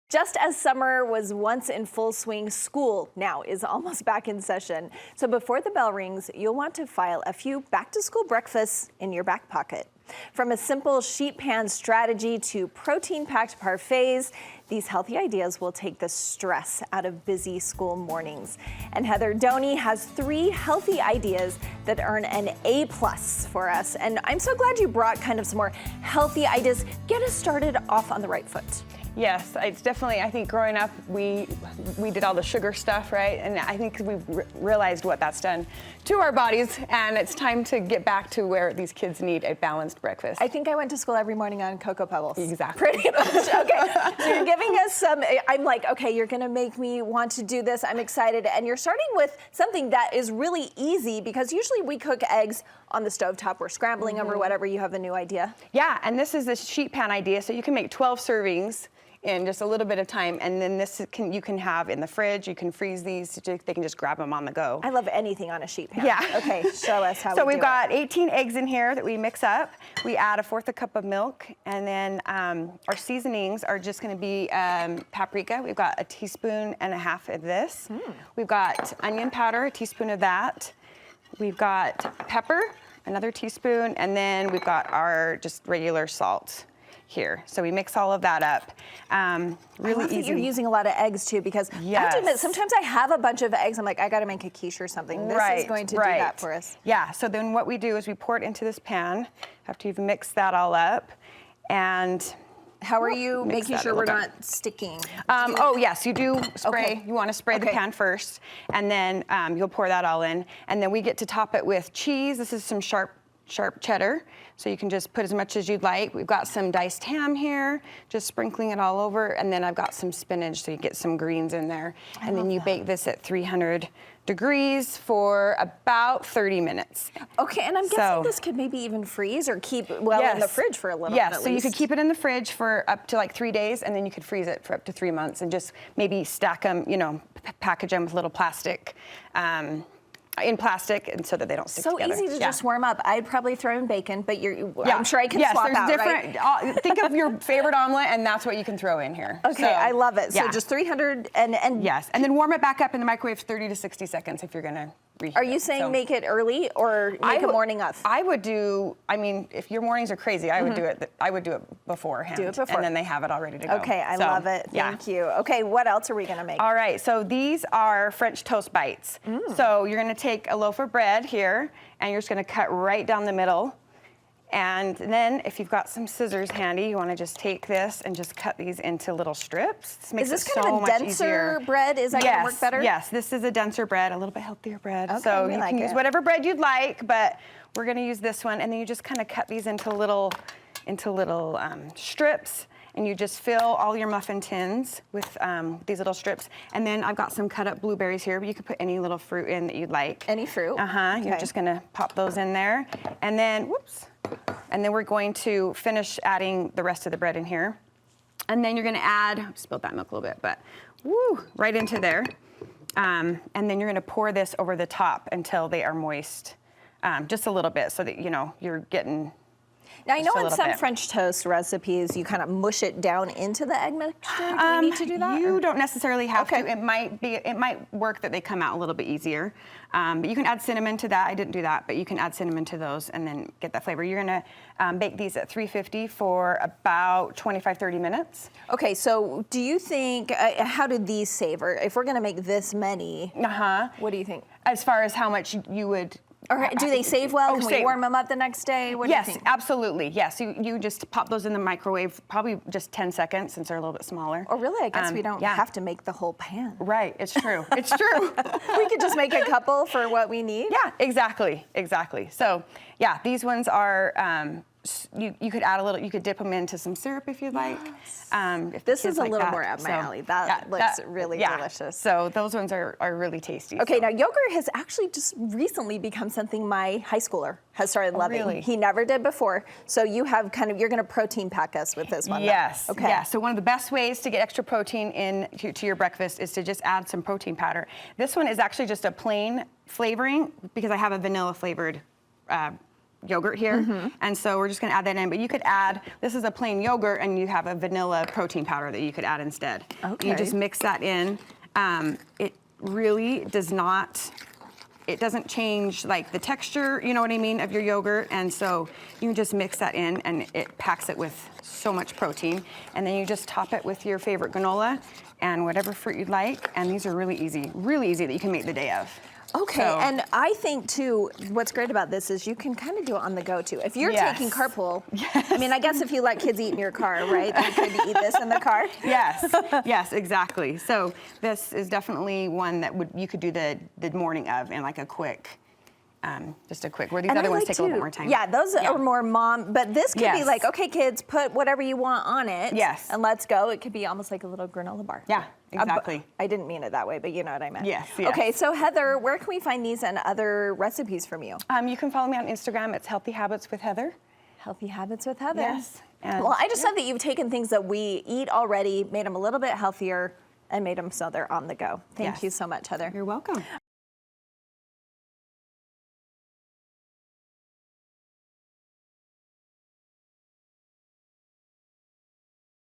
Just as summer was once in full swing, school now is almost back in session. So before the bell rings, you'll want to file a few back-to-school breakfasts in your back pocket. From a simple sheet pan strategy to protein-packed parfaits, these healthy ideas will take the stress out of busy school mornings. And Heather Doney has 3 healthy ideas that earn an A+ for us. And I'm so glad you brought kind of some more healthy ideas. Get us started off on the right foot. Yes, it's definitely, I think growing up, we did all the sugar stuff, right? And I think we've realized what that's done to our bodies, and it's time to get back to where these kids need a balanced breakfast. I think I went to school every morning on Cocoa Pebbles. Exactly. Pretty much, okay. So you're giving us some, I'm like, okay, you're gonna make me want to do this. I'm excited. And you're starting with something that is really easy because usually we cook eggs on the stovetop. We're scrambling them or whatever. You have a new idea? Yeah, and this is the sheet pan idea. So you can make 12 servings in just a little bit of time, and then you can have in the fridge. You can freeze these. They can just grab them on the go. I love anything on a sheet pan. Yeah. Okay, show us how. So we've got 18 eggs in here that we mix up. We add 1/4 cup of milk, and then our seasonings are just going to be paprika. We've got 1.5 teaspoons of this. We've got onion powder, 1 teaspoon of that. We've got pepper, another teaspoon, and then we've got our just regular salt here. So we mix all of that up. Really easy. You're using a lot of eggs too, because I have to admit, sometimes I have a bunch of eggs. I'm like, I got to make a quiche or something. This is going to do that for us. Yeah. So then what we do is we pour it into this pan after you've mixed that all up. And how are you making sure we're not sticking? Oh yes, you do spray. Okay. You want to spray the pan first, and then you'll pour that all in. And then we get to top it with cheese. This is some sharp cheddar, so you can just put as much as you'd like. We've got some diced ham here, just sprinkling it all over, and then I've got some spinach, so you get some greens in there. And then you bake this at 300 degrees for about 30 minutes. Okay, and I'm guessing this could maybe even freeze or keep in the fridge for a little bit at least. So you could keep it in the fridge for up to like 3 days, and then you could freeze it for up to 3 months, and just maybe stack them, package them with little plastic, in plastic, and so that they don't stick together. So easy to just warm up. I'd probably throw in bacon, but I'm sure I can swap out, different, right? Think of your favorite omelet, and that's what you can throw in here. Okay, I love it. So just 300 and yes, and then warm it back up in the microwave 30 to 60 seconds if you're gonna reheat Are you saying make it early or make a morning of? I would do. I mean, if your mornings are crazy, I would do it. I would do it beforehand. Do it before, and then they have it all ready to go. Okay, I love it. Thank you. Okay, what else are we gonna make? All right, so these are French toast bites. So you're gonna take a loaf of bread here, and you're just gonna cut right down the middle. And then if you've got some scissors handy, you wanna just take this and just cut these into little strips. This makes Is this it kind so of a much denser easier. bread? Is that gonna work better? Yes, this is a denser bread, a little bit healthier bread. Okay, so you like can use whatever bread you'd like, but we're gonna use this one. And then you just kind of cut these into little strips. And you just fill all your muffin tins with these little strips. And then I've got some cut up blueberries here, but you could put any little fruit in that you'd like. Any fruit? Okay. You're just gonna pop those in there. And then, and then we're going to finish adding the rest of the bread in here. And then you're gonna add, I spilled that milk a little bit, but right into there. And then you're gonna pour this over the top until they are moist, just a little bit, so that you're getting. Now, I know in some French toast recipes, you kind of mush it down into the egg mixture. Do we need to do that? You don't necessarily have to. It might work that they come out a little bit easier. But you can add cinnamon to that. I didn't do that, but you can add cinnamon to those and then get that flavor. You're gonna bake these at 350 for about 25-30 minutes. Okay, so do you think, how did these savor? If we're gonna make this many, what do you think? As far as how much you would, or do they save well? Can we warm them up the next day? What do you think? Yes, absolutely. Yes, you just pop those in the microwave, probably just 10 seconds since they're a little bit smaller. Oh, really? I guess we don't have to make the whole pan. Right, it's true. It's true. We could just make a couple for what we need. Yeah, exactly. So, yeah, these ones are. You could add a little. You could dip them into some syrup if you'd like. If this is a little more up my alley. That looks really delicious. So those ones are really tasty. Okay, now yogurt has actually just recently become something my high schooler has started loving. Really? He never did before. So you have you're going to protein pack us with this one. Yes. Okay. Yeah. So one of the best ways to get extra protein in to your breakfast is to just add some protein powder. This one is actually just a plain flavoring because I have a vanilla flavored yogurt here. And so we're just gonna add that in, but you could add, this is a plain yogurt and you have a vanilla protein powder that you could add instead. Okay. You just mix that in. It really does not, it doesn't change like the texture, you know what I mean, of your yogurt. And so you can just mix that in and it packs it with so much protein. And then you just top it with your favorite granola and whatever fruit you'd like. And these are really easy that you can make the day of. Okay, So, and I think too, what's great about this is you can kind of do it on the go too. If you're taking carpool, I mean, I guess if you let kids eat in your car, right, they could eat this in the car. Yes, yes, exactly. So this is definitely one that you could do the morning of in like a quick, just a quick, where these And other I ones like take a little bit more time. Yeah, those are more mom, but this could be Yes. like, okay, kids, put whatever you want on it. Yes. And let's go. It could be almost like a little granola bar. Yeah, exactly. I didn't mean it that way, but you know what I meant. Yes, yes. Okay, so Heather, where can we find these and other recipes from you? You can follow me on Instagram. It's Healthy Habits with Heather. Healthy Habits with Heather. Yes. And Well, I just love that you've taken things that we eat already, made them a little bit healthier, and made them so they're on the go. Thank Yes. you so much, Heather. You're welcome.